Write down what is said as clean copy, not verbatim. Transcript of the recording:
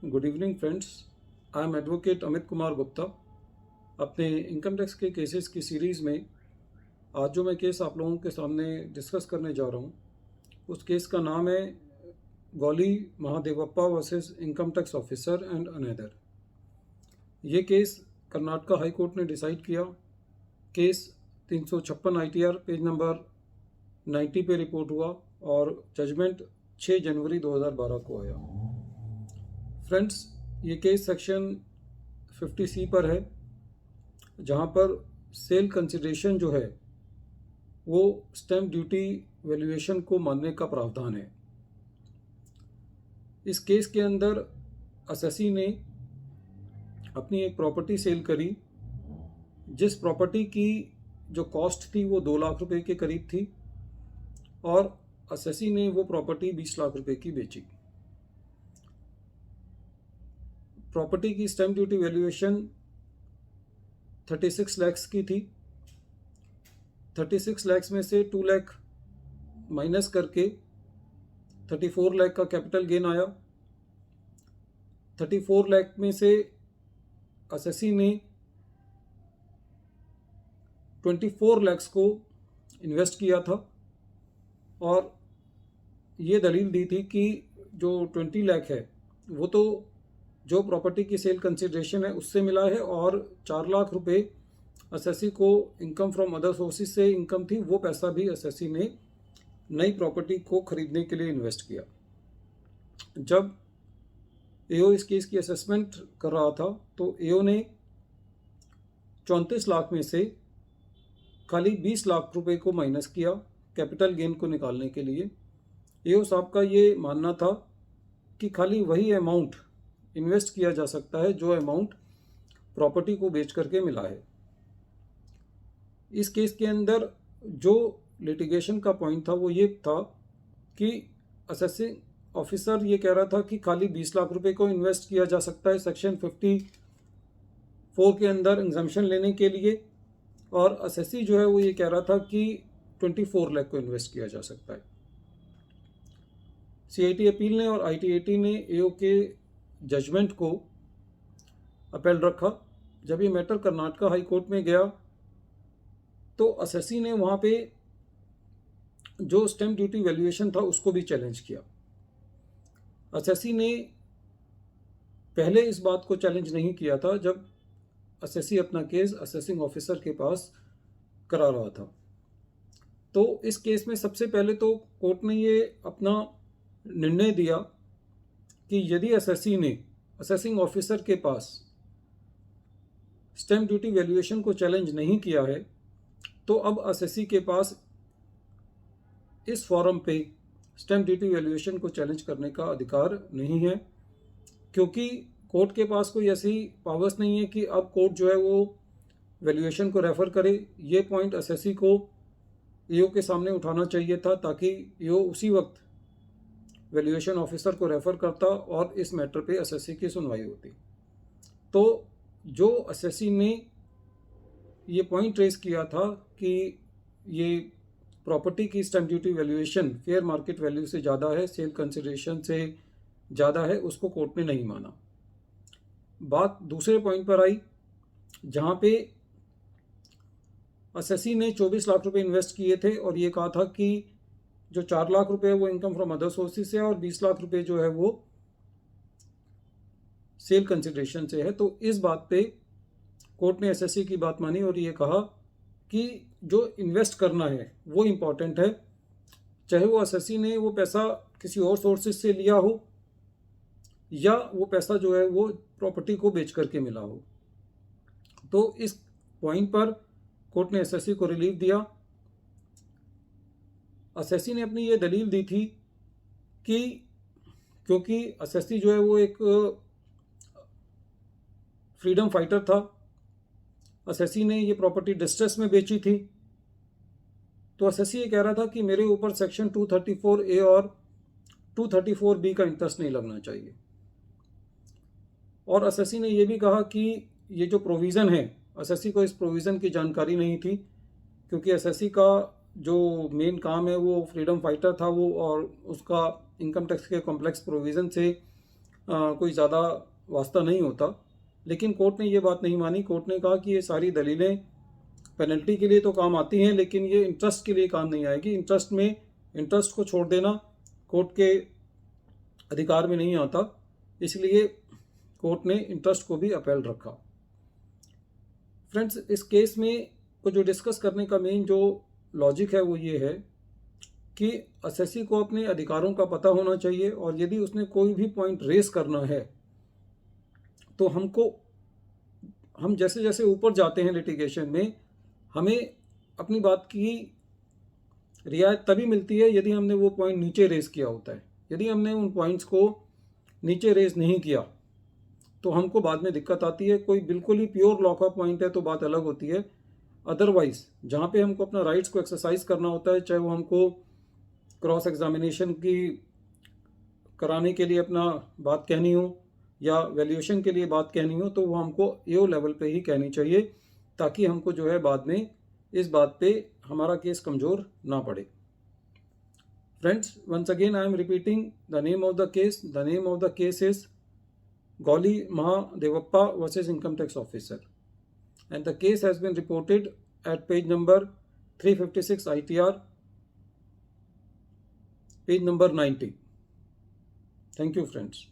Good evening friends. I am advocate Amit Kumar Gupta. अपने income tax के cases की सीरीज़ में आज जो मैं केस आप लोगों के सामने डिस्कस करने जा रहा हूँ उस केस का नाम है Gauli Mahadevappa versus income tax officer and another. ये केस कर्नाटका हाई कोर्ट ने डिसाइड किया। केस 356 ITR पेज नंबर 90 पे रिपोर्ट हुआ और जजमेंट 6 जनवरी 2012 को आया। फ्रेंड्स, ये केस सेक्शन 50C पर है, जहाँ पर सेल कंसिडरेशन जो है वो स्टैम्प ड्यूटी वैल्यूएशन को मानने का प्रावधान है। इस केस के अंदर असेसी ने अपनी एक प्रॉपर्टी सेल करी, जिस प्रॉपर्टी की जो कॉस्ट थी वो 2 लाख रुपए के करीब थी और असेसी ने वो प्रॉपर्टी 20 लाख रुपए की बेची। प्रॉपर्टी की स्टैम्प ड्यूटी वैल्यूएशन 36 लाख की थी। 36 लाख में से 2 लाख माइनस करके 34 लाख का कैपिटल गेन आया। 34 लाख में से असेसी ने 24 लाख को इन्वेस्ट किया था और ये दलील दी थी कि जो 20 लाख है वो तो जो प्रॉपर्टी की सेल कंसिडरेशन है उससे मिला है और 4 लाख रुपए असेसी को इनकम फ्रॉम अदर सोर्सेज से इनकम थी, वो पैसा भी असेसी ने नई प्रॉपर्टी को खरीदने के लिए इन्वेस्ट किया। जब एओ इस केस की असेसमेंट कर रहा था तो एओ ने 34 लाख में से खाली 20 लाख रुपए को माइनस किया कैपिटल गेन को निकालने के लिए। एओ साहब का ये मानना था कि खाली वही अमाउंट इन्वेस्ट किया जा सकता है जो अमाउंट प्रॉपर्टी को बेच करके मिला है। इस केस के अंदर जो लिटिगेशन का पॉइंट था वो ये था कि असेसिंग ऑफिसर ये कह रहा था कि खाली 20 लाख रुपए को इन्वेस्ट किया जा सकता है सेक्शन 54 के अंदर एग्जम्पशन लेने के लिए, और असेसी जो है वो ये कह रहा था कि 24 लाख को इन्वेस्ट किया जा सकता है। CIT अपील ने और ITAT ने एओ के जजमेंट को अपील रखा। जब ये मैटर कर्नाटका हाई कोर्ट में गया तो असेसी ने वहाँ पे जो स्टैम्प ड्यूटी वैल्यूएशन था उसको भी चैलेंज किया। असेसी ने पहले इस बात को चैलेंज नहीं किया था जब असेसी अपना केस असेसिंग ऑफिसर के पास करा रहा था। तो इस केस में सबसे पहले तो कोर्ट ने ये अपना निर्णय दिया कि यदि असेसी ने असेसिंग ऑफिसर के पास स्टैम्प ड्यूटी वैल्यूएशन को चैलेंज नहीं किया है तो अब असेसी के पास इस फॉरम पे स्टैम्प ड्यूटी वैल्यूएशन को चैलेंज करने का अधिकार नहीं है, क्योंकि कोर्ट के पास कोई ऐसी पावर्स नहीं है कि अब कोर्ट जो है वो वैल्यूएशन को रेफ़र करे। ये पॉइंट असेसी को एओ के सामने उठाना चाहिए था ताकि एओ उसी वक्त वैल्यूएशन ऑफिसर को रेफ़र करता और इस मैटर पे असेसी की सुनवाई होती। तो जो असेसी ने ये पॉइंट रेस किया था कि ये प्रॉपर्टी की stamp duty valuation fair market value से ज़्यादा है, सेल कंसिडरेशन से ज़्यादा है, उसको कोर्ट ने नहीं माना। बात दूसरे पॉइंट पर आई जहाँ पे असेसी ने 24 लाख रुपए इन्वेस्ट किए थे और ये कहा था कि जो 4 लाख रुपए वो इनकम फ्रॉम अदर सोर्सेज से और 20 लाख रुपए जो है वो सेल कंसिडरेशन से है। तो इस बात पे कोर्ट ने एसएससी की बात मानी और ये कहा कि जो इन्वेस्ट करना है वो इम्पॉर्टेंट है, चाहे वो एसएससी ने वो पैसा किसी और सोर्सेज से लिया हो या वो पैसा जो है वो प्रॉपर्टी को बेच करके मिला हो। तो इस पॉइंट पर कोर्ट ने एसएससी को रिलीफ दिया। एसएससी ने अपनी ये दलील दी थी कि क्योंकि एसएससी जो है वो एक फ्रीडम फाइटर था, एसएससी ने ये प्रॉपर्टी डिस्ट्रेस में बेची थी, तो एसएससी ये कह रहा था कि मेरे ऊपर सेक्शन 234A और 234B का इंटरेस्ट नहीं लगना चाहिए। और एसएससी ने यह भी कहा कि ये जो प्रोविज़न है, एसएससी को इस प्रोविज़न की जानकारी नहीं थी क्योंकि एसएससी का जो मेन काम है वो फ्रीडम फाइटर था वो, और उसका इनकम टैक्स के कॉम्प्लेक्स प्रोविज़न से कोई ज़्यादा वास्ता नहीं होता। लेकिन कोर्ट ने ये बात नहीं मानी। कोर्ट ने कहा कि ये सारी दलीलें पेनल्टी के लिए तो काम आती हैं, लेकिन ये इंटरेस्ट के लिए काम नहीं आएगी। इंटरेस्ट को छोड़ देना कोर्ट के अधिकार में नहीं आता, इसलिए कोर्ट ने इंटरेस्ट को भी अपहेल्ड रखा। फ्रेंड्स, इस केस में को जो डिस्कस करने का मेन जो लॉजिक है वो ये है कि असेसी को अपने अधिकारों का पता होना चाहिए, और यदि उसने कोई भी पॉइंट रेस करना है तो हम जैसे जैसे ऊपर जाते हैं लिटिगेशन में, हमें अपनी बात की रियायत तभी मिलती है यदि हमने वो पॉइंट नीचे रेस किया होता है। यदि हमने उन पॉइंट्स को नीचे रेस नहीं किया तो हमको बाद में दिक्कत आती है। कोई बिल्कुल ही प्योर लॉ का पॉइंट है तो बात अलग होती है। अदरवाइज जहाँ पे हमको अपना राइट्स को एक्सरसाइज करना होता है, चाहे वो हमको क्रॉस एग्जामिनेशन की कराने के लिए अपना बात कहनी हो या वैल्यूएशन के लिए बात कहनी हो, तो वो हमको एओ लेवल पे ही कहनी चाहिए, ताकि हमको जो है बाद में इस बात पे हमारा केस कमज़ोर ना पड़े। Friends, once again I am repeating the name of the case. The name of the case is Gauli Mahadevappa versus Income Tax Officer, and the case has been reported at page number 356 ITR, page number 90. Thank you, friends.